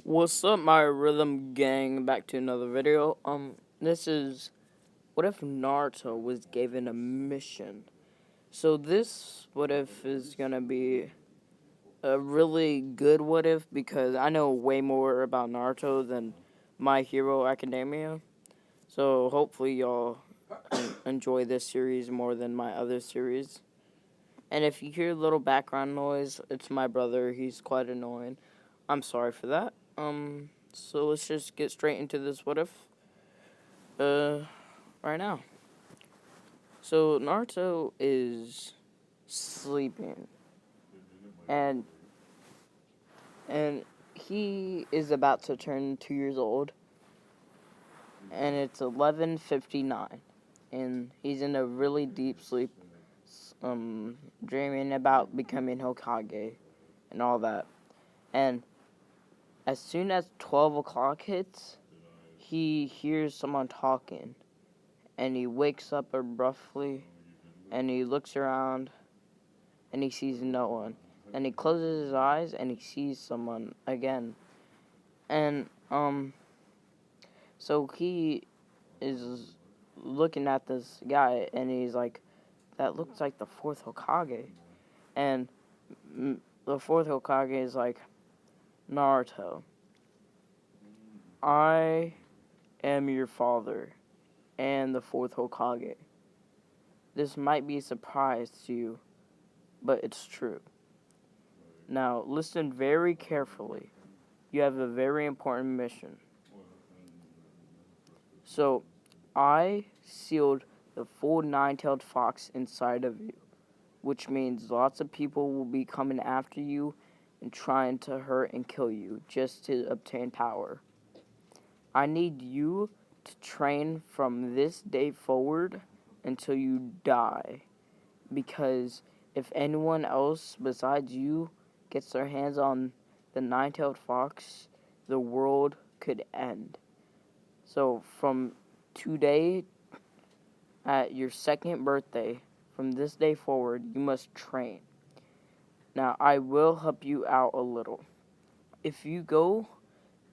What's up, my rhythm gang? Back to another video. This is what if Naruto was given a mission? So this what if is gonna be a really good what if because I know way more about Naruto than My Hero Academia. So hopefully y'all enjoy this series more than my other series. And if you hear a little background noise, it's my brother. He's quite annoying. I'm sorry for that. So let's just get straight into this what if, right now. So Naruto is sleeping, and he is about to turn 2 years old, and it's 11:59, and he's in a really deep sleep, dreaming about becoming Hokage and all that. And as soon as 12 o'clock hits, he hears someone talking, and he wakes up abruptly, and he looks around, and he sees no one. And he closes his eyes, and he sees someone again. And, so he is looking at this guy, and he's like, that looks like the fourth Hokage. And the fourth Hokage is like, Naruto, I am your father and the fourth Hokage. This might be a surprise to you, but it's true. Now, listen very carefully. You have a very important mission. So, I sealed the full nine-tailed fox inside of you, which means lots of people will be coming after you and trying to hurt and kill you just to obtain power. I need you to train from this day forward until you die, because if anyone else besides you gets their hands on the nine-tailed fox, the world could end. So from today, at your second birthday, from this day forward, you must train. Now, I will help you out a little. If you go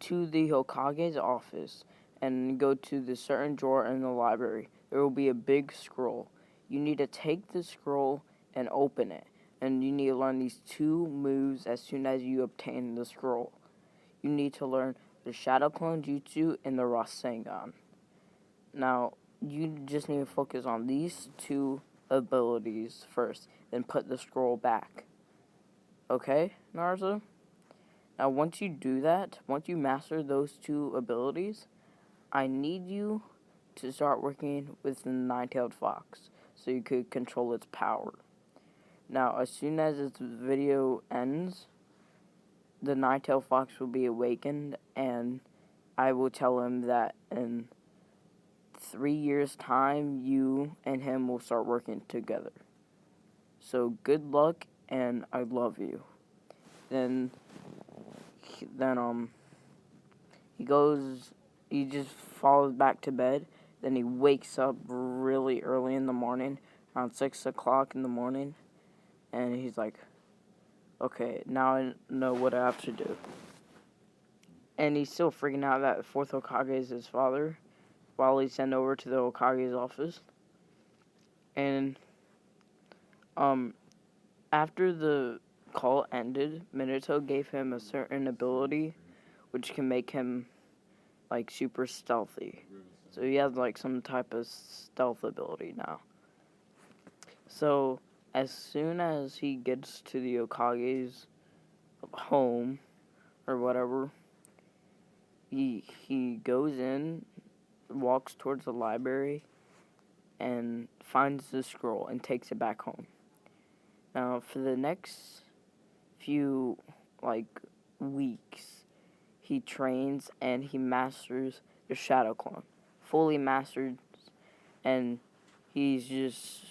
to the Hokage's office and go to the certain drawer in the library, there will be a big scroll. You need to take the scroll and open it, and you need to learn these two moves as soon as you obtain the scroll. You need to learn the Shadow Clone Jutsu and the Rasengan. Now, you just need to focus on these two abilities first, then put the scroll back. Okay, Naruto? Now, once you do that, once you master those two abilities, I need you to start working with the nine-tailed fox so you could control its power. Now, as soon as this video ends, the nine-tailed fox will be awakened, and I will tell him that in 3 years' time, you and him will start working together. So, good luck, and I love you. Then he just falls back to bed. Then he wakes up really early in the morning, around 6 o'clock in the morning, and he's like, okay, now I know what I have to do. And he's still freaking out that the fourth Hokage is his father, while he's sent over to the Hokage's office. And, after the call ended, Minato gave him a certain ability which can make him, like, super stealthy. So he has, like, some type of stealth ability now. So, as soon as he gets to the Hokage's home, or whatever, he goes in, walks towards the library, and finds the scroll and takes it back home. Now, for the next few, weeks, he trains and he masters the Shadow Clone. Fully mastered, and he's just,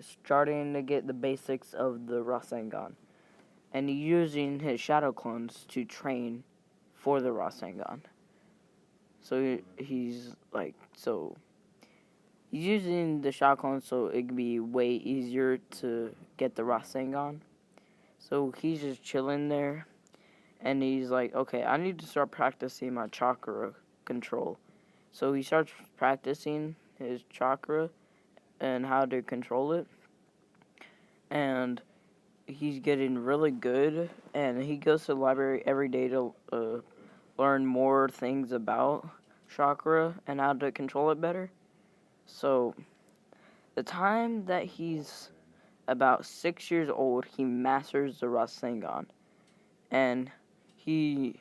starting to get the basics of the Rasengan. And he's using his Shadow Clones to train for the Rasengan. So he's using the Shadow Clone so it can be way easier to get the Rasengan. So he's just chilling there, And he's like, okay, I need to start practicing my chakra control. So he starts practicing his chakra and how to control it. And he's getting really good. And he goes to the library every day to learn more things about chakra and how to control it better. So the time that he's about 6 years old, he masters the Rasengan. And he's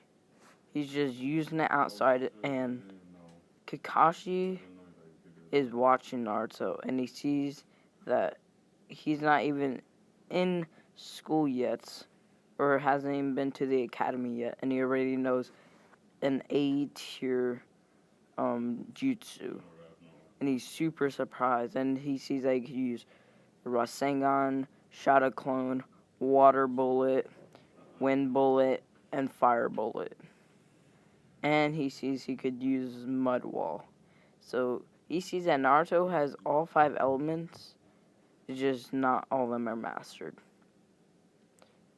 just using it outside, and Kakashi is watching Naruto, and he sees that he's not even in school yet, or hasn't even been to the academy yet, and he already knows an A tier jutsu, and he's super surprised, and he sees that he can use Rasengan, Shadow Clone, Water Bullet, Wind Bullet, and Fire Bullet. And he sees he could use Mud Wall. So he sees that Naruto has all 5 elements, just not all of them are mastered.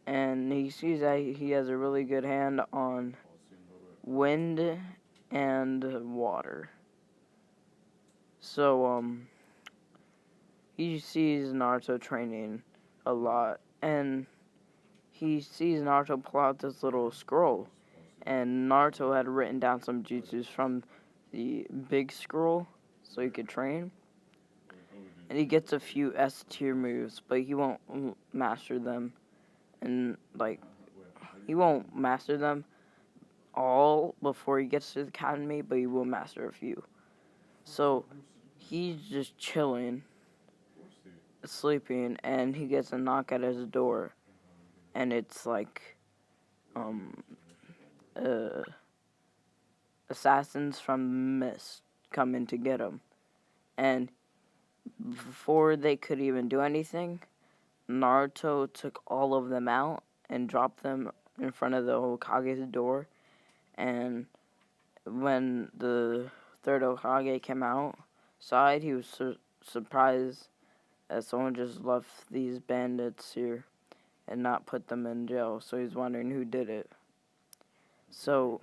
And he sees that he has a really good hand on wind and water. So he sees Naruto training a lot, and he sees Naruto pull out this little scroll, and Naruto had written down some jutsus from the big scroll so he could train. And he gets a few S tier moves, but he won't master them. And he won't master them all before he gets to the academy, but he will master a few. So he's just chilling, sleeping, and he gets a knock at his door, and it's like assassins from Mist coming to get him. And before they could even do anything, Naruto took all of them out and dropped them in front of the Hokage's door. And when the third Hokage came outside, he was surprised that someone just left these bandits here and not put them in jail. So he's wondering who did it. So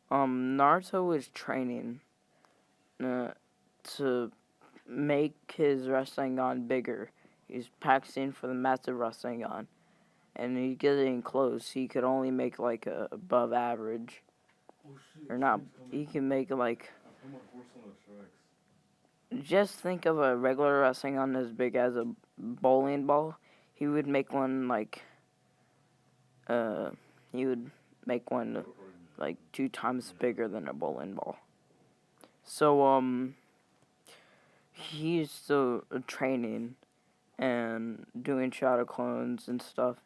Naruto is training to make his Rasengan bigger. He's practicing for the massive Rasengan. And he's getting close. He could only make like a above average. Or not. He can make like. Just think of a regular Rasengan as big as a bowling ball. He would make one like. He would make one like 2 times bigger than a bowling ball. So he's still training and doing shadow clones and stuff,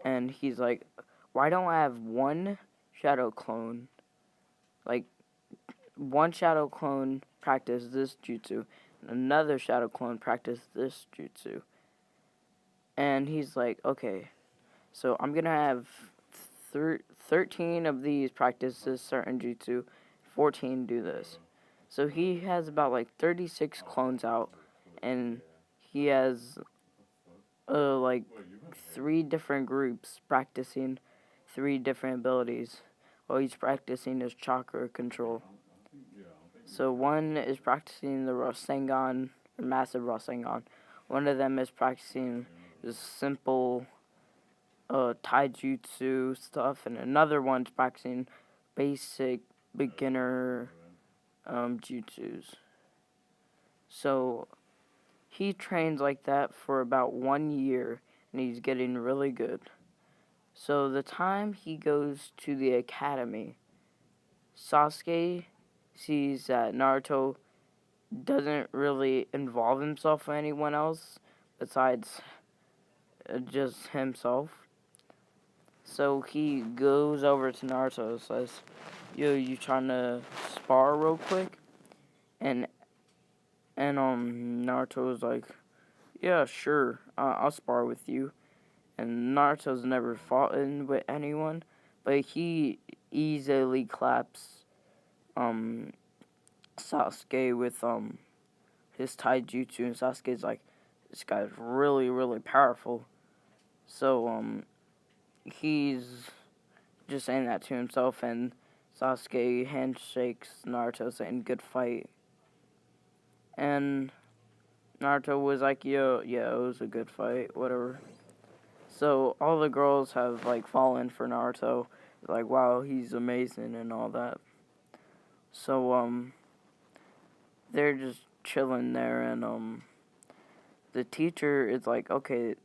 and he's like, why don't I have one shadow clone, like one shadow clone practice this jutsu, and another shadow clone practice this jutsu? And he's like, okay, so I'm gonna have 13 of these practice this certain jutsu, 14 do this. So he has about like 36 clones out, and he has like 3 different groups practicing 3 different abilities while he's practicing his chakra control. So one is practicing the Rasengan, or massive Rasengan. One of them is practicing the simple taijutsu stuff, and another one's practicing basic beginner jutsus. So he trains like that for about 1 year, and he's getting really good. So the time he goes to the academy, Sasuke sees that Naruto doesn't really involve himself with anyone else besides just himself. So he goes over to Naruto and says, yo, you trying to spar real quick? And Naruto was like, yeah, sure, I'll spar with you. And Naruto's never fought with anyone, but he easily claps Sasuke with his taijutsu, and Sasuke's like, this guy's really, really powerful. So he's just saying that to himself, and Sasuke handshakes Naruto saying, "Good fight." And Naruto was like, "Yo, yeah, it was a good fight, whatever." So all the girls have like fallen for Naruto, like, wow, he's amazing and all that. So they're just chilling there, and the teacher is like, okay,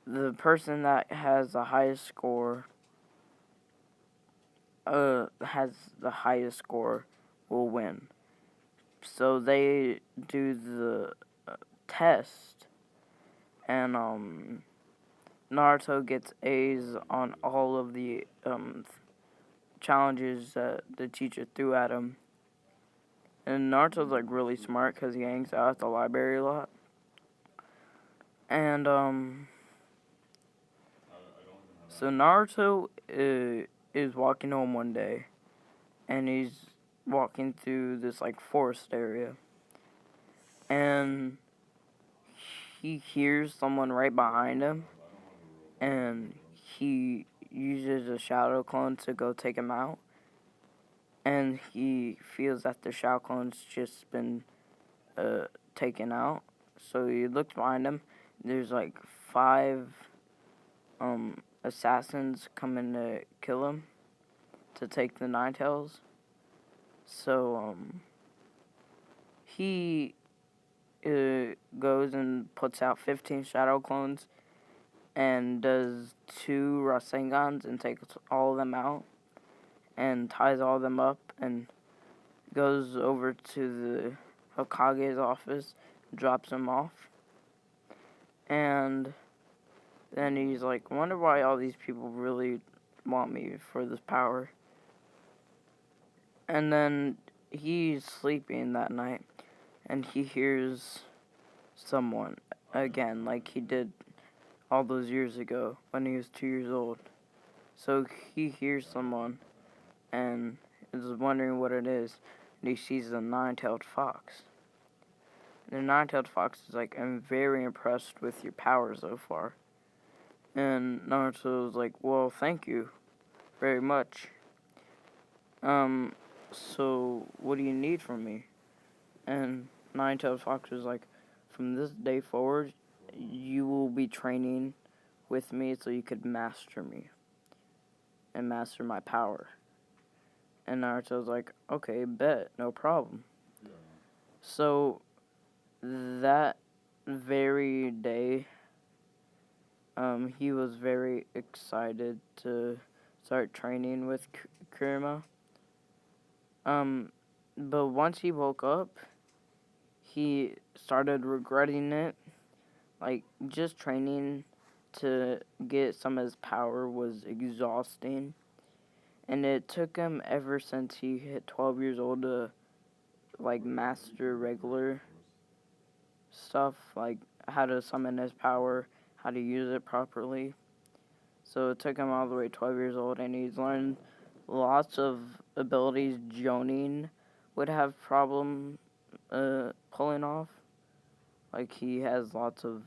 the person that has the highest score will win. So they do the test, and Naruto gets A's on all of the challenges that the teacher threw at him. And Naruto's like really smart because he hangs out at the library a lot. And so Naruto is walking home one day, and he's walking through this like forest area, and he hears someone right behind him, and he uses a shadow clone to go take him out, and he feels that the shadow clone's just been taken out. So he looks behind him. There's like 5 assassins coming to kill him, to take the Nine Tails. So he goes and puts out 15 shadow clones and does 2 Rasengans and takes all of them out and ties all of them up and goes over to the Hokage's office, drops him off, and then he's like, wonder why all these people really want me for this power. And then he's sleeping that night, and he hears someone again, like he did all those years ago when he was 2 years old. So he hears someone and is wondering what it is, and he sees a 9-tailed fox. And the 9-tailed fox is like, I'm very impressed with your power so far. And Naruto's like, well, thank you very much. So what do you need from me? And 9-tailed fox is like, from this day forward, you will be training with me so you could master me and master my power. And Naruto's like, okay, bet, no problem. Yeah. So that very day, he was very excited to start training with Kurama. But once he woke up, he started regretting it. Like, just training to get some of his power was exhausting. And it took him ever since he hit 12 years old to, like, master regular stuff, like how to summon his power, how to use it properly. So it took him all the way 12 years old, and he's learned lots of abilities Jonin would have problem pulling off. Like, he has lots of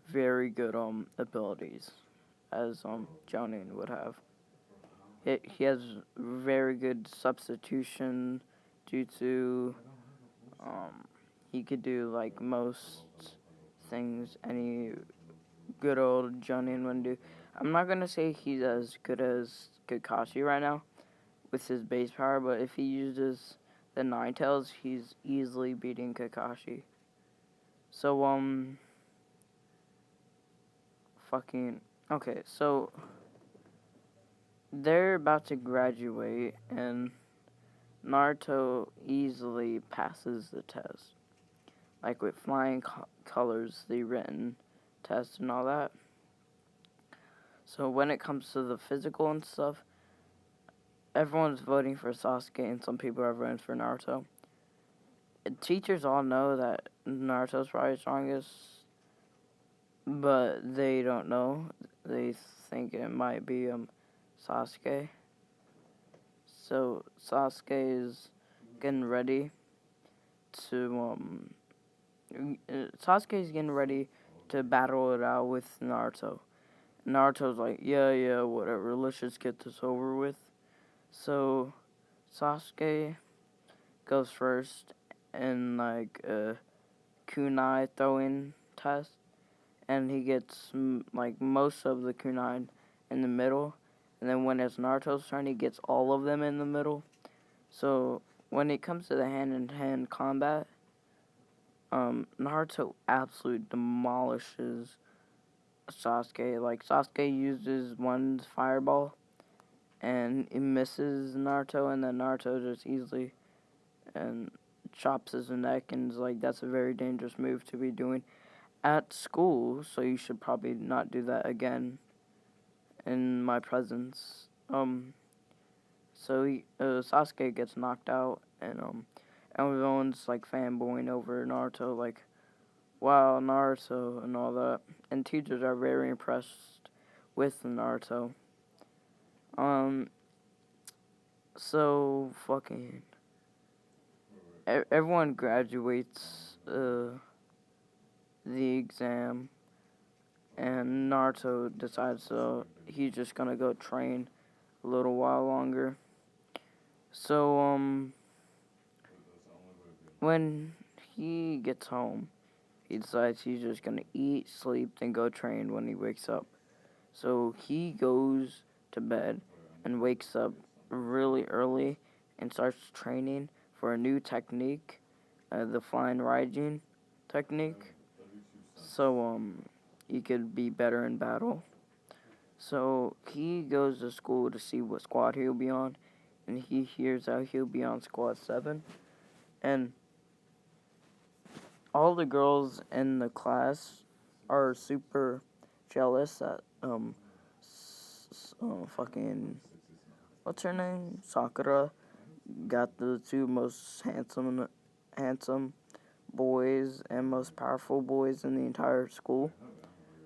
very good abilities, as Jonin would have. He has very good substitution jutsu. He could do like most things any good old Jonin would do. I'm not gonna say he's as good as Kakashi right now with his base power, but if he uses the Nine Tails, he's easily beating Kakashi. So okay, so they're about to graduate, and Naruto easily passes the test, like with flying colors, the written test and all that. So when it comes to the physical and stuff, everyone's voting for Sasuke, and some people are voting for Naruto. Teachers all know that Naruto's probably the strongest, but they don't know. They think it might be Sasuke. So Sasuke is getting ready to Sasuke's getting ready to battle it out with Naruto. Naruto's like, yeah, whatever. Let's just get this over with. So Sasuke goes first in like a kunai throwing test, and he gets like most of the kunai in the middle, and then when it's Naruto's turn, he gets all of them in the middle. So when it comes to the hand-in-hand combat, Naruto absolutely demolishes Sasuke. Like, Sasuke uses one fireball, and it misses Naruto, and then Naruto just easily and chops his neck, and is like, that's a very dangerous move to be doing at school, so you should probably not do that again in my presence. Sasuke gets knocked out, and everyone's like fanboying over Naruto, like, wow, Naruto, and all that. And teachers are very impressed with Naruto. So fucking everyone graduates the exam, and Naruto decides he's just gonna go train a little while longer. So when he gets home, he decides he's just gonna eat, sleep, then go train when he wakes up. So he goes to bed and wakes up really early and starts training for a new technique, the flying Raijin technique. So he could be better in battle. So he goes to school to see what squad he'll be on, and he hears out he'll be on squad 7. And all the girls in the class are super jealous that fucking what's her name, Sakura, got the two most handsome boys and most powerful boys in the entire school.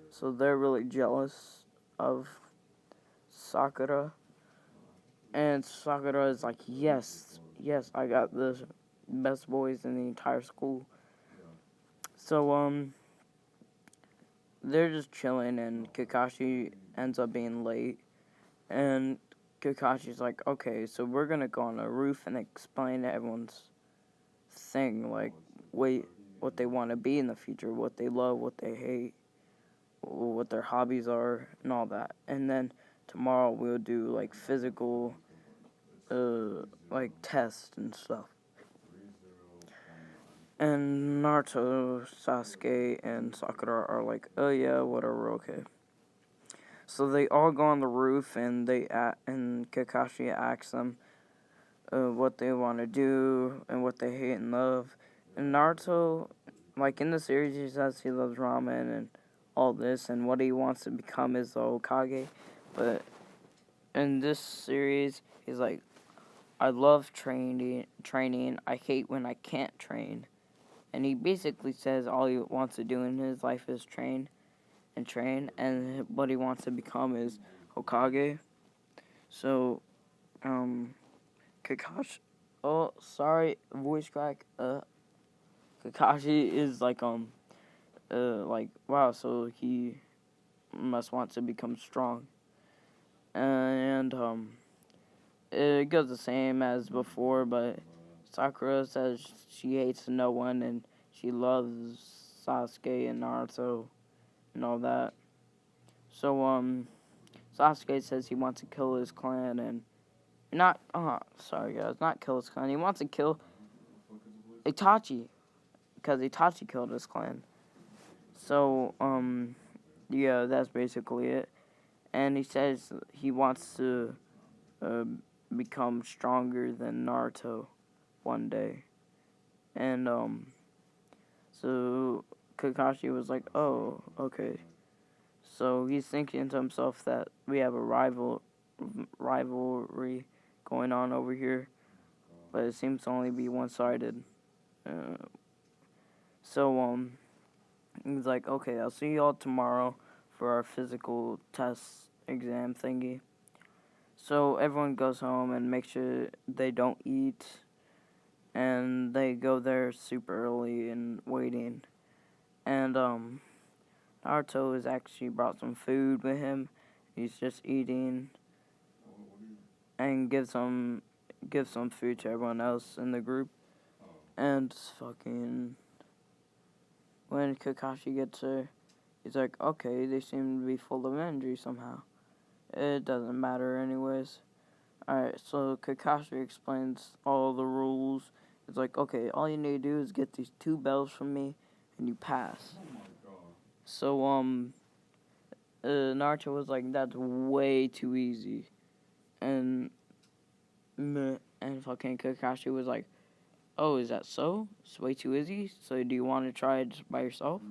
So they're really jealous of Sakura. And Sakura is like, yes, I got the best boys in the entire school. So they're just chilling, and Kakashi ends up being late, and Kakashi's like, okay, so we're gonna go on a roof and explain everyone's thing, like, what they want to be in the future, what they love, what they hate, what their hobbies are, and all that. And then tomorrow we'll do like physical, like tests and stuff. And Naruto, Sasuke, and Sakura are like, oh yeah, whatever, okay. So they all go on the roof, and and Kakashi asks them what they want to do and what they hate and love. And Naruto, like in the series, he says he loves ramen and all this, and what he wants to become is the Hokage. But in this series, he's like, I love training. I hate when I can't train. And he basically says all he wants to do in his life is train, and what he wants to become is Hokage. So, Kakashi. Oh, sorry, voice crack. Kakashi is like wow. So he must want to become strong, and it goes the same as before. But Sakura says she hates no one, and she loves Sasuke and Naruto and all that. So Sasuke says he wants to kill his clan, and not sorry guys, not kill his clan. He wants to kill Itachi, because Itachi killed his clan. So yeah, that's basically it. And he says he wants to uh, become stronger than Naruto one day. And so Kakashi was like, oh, okay. So he's thinking to himself that we have a rivalry going on over here, but it seems to only be one-sided. So he's like, okay, I'll see y'all tomorrow for our physical test exam thingy. So everyone goes home and makes sure they don't eat, and they go there super early and waiting. And Naruto has actually brought some food with him, He's just eating and gives some food to everyone else in the group. And fucking when Kakashi gets there, he's like, okay, they seem to be full of energy somehow. It doesn't matter anyways. Alright, so Kakashi explains all the rules. It's like, okay, all you need to do is get these 2 bells from me, and you pass. So, Naruto was like, that's way too easy. And fucking Kakashi was like, oh, is that so? It's way too easy? So do you want to try it by yourself?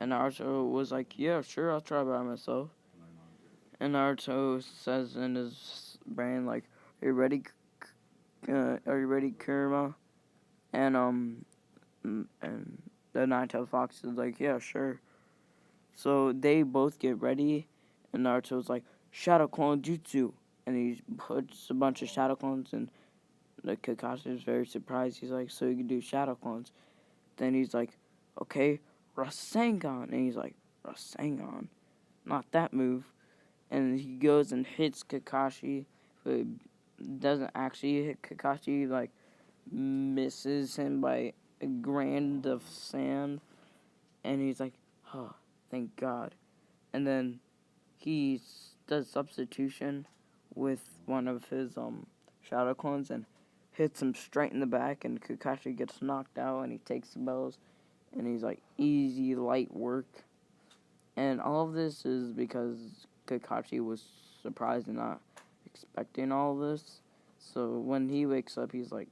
And Naruto was like, yeah, sure, I'll try by myself. And Naruto says in his brain, like, are you ready, Kurama? And, and the Nine-Tailed Fox is like, yeah, sure. So they both get ready, and Naruto's like, Shadow Clone Jutsu. And he puts a bunch of Shadow Clones, and the Kakashi is very surprised. He's like, so you can do Shadow Clones. Then he's like, okay, Rasengan. And he's like, Rasengan? Not that move. And he goes and hits Kakashi, but doesn't actually hit Kakashi, like, misses him by a grand of sand. And he's like, oh, thank God. And then he does substitution with one of his Shadow Clones and hits him straight in the back, and Kakashi gets knocked out, and he takes the bells, and he's like, easy, light work. And all of this is because Kakashi was surprised and not expecting all of this. So when he wakes up, he's like,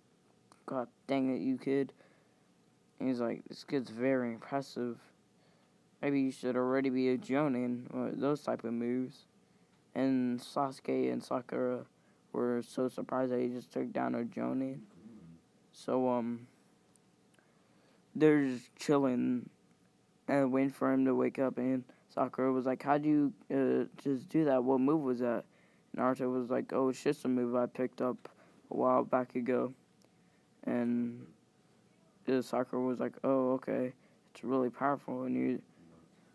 God dang it, you kid. And he's like, this kid's very impressive. Maybe you should already be a Jonin, or those type of moves. And Sasuke and Sakura were so surprised that he just took down a Jonin. So, they're just chilling and waiting for him to wake up. And Sakura was like, how'd you just do that? What move was that? Naruto was like, oh, it's just a move I picked up a while back ago. And Sakura was like, oh, okay. It's really powerful.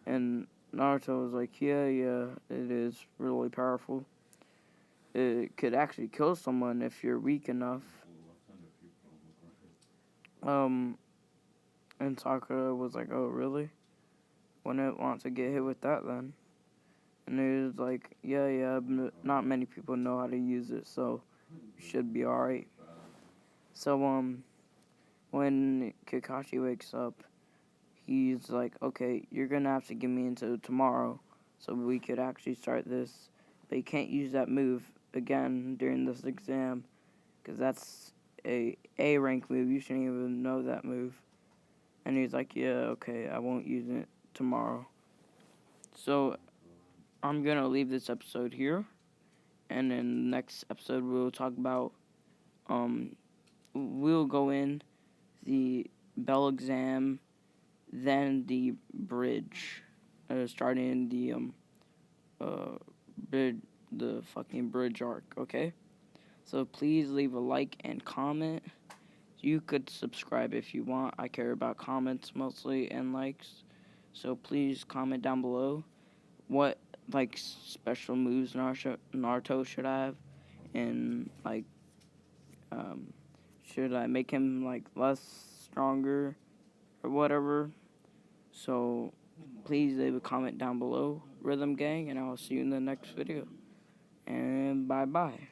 And Naruto was like, yeah, it is really powerful. It could actually kill someone if you're weak enough. And Sakura was like, oh, really? Wouldn't want to get hit with that then. And he was like, yeah, but not many people know how to use it, so you should be alright. So, when Kakashi wakes up, he's like, okay, you're gonna have to give me until tomorrow so we could actually start this. But you can't use that move again during this exam, because that's a A-rank move. You shouldn't even know that move. And he's like, yeah, okay, I won't use it tomorrow. So I'm gonna leave this episode here, and in the next episode we'll talk about, we'll go in the bell exam, then the bridge, starting the fucking bridge arc, okay? So please leave a like and comment. You could subscribe if you want. I care about comments mostly and likes. So please comment down below what, like, special moves Naruto should have, and, like, should I make him, like, less stronger or whatever. So please leave a comment down below, Rhythm Gang, and I'll see you in the next video. And bye-bye.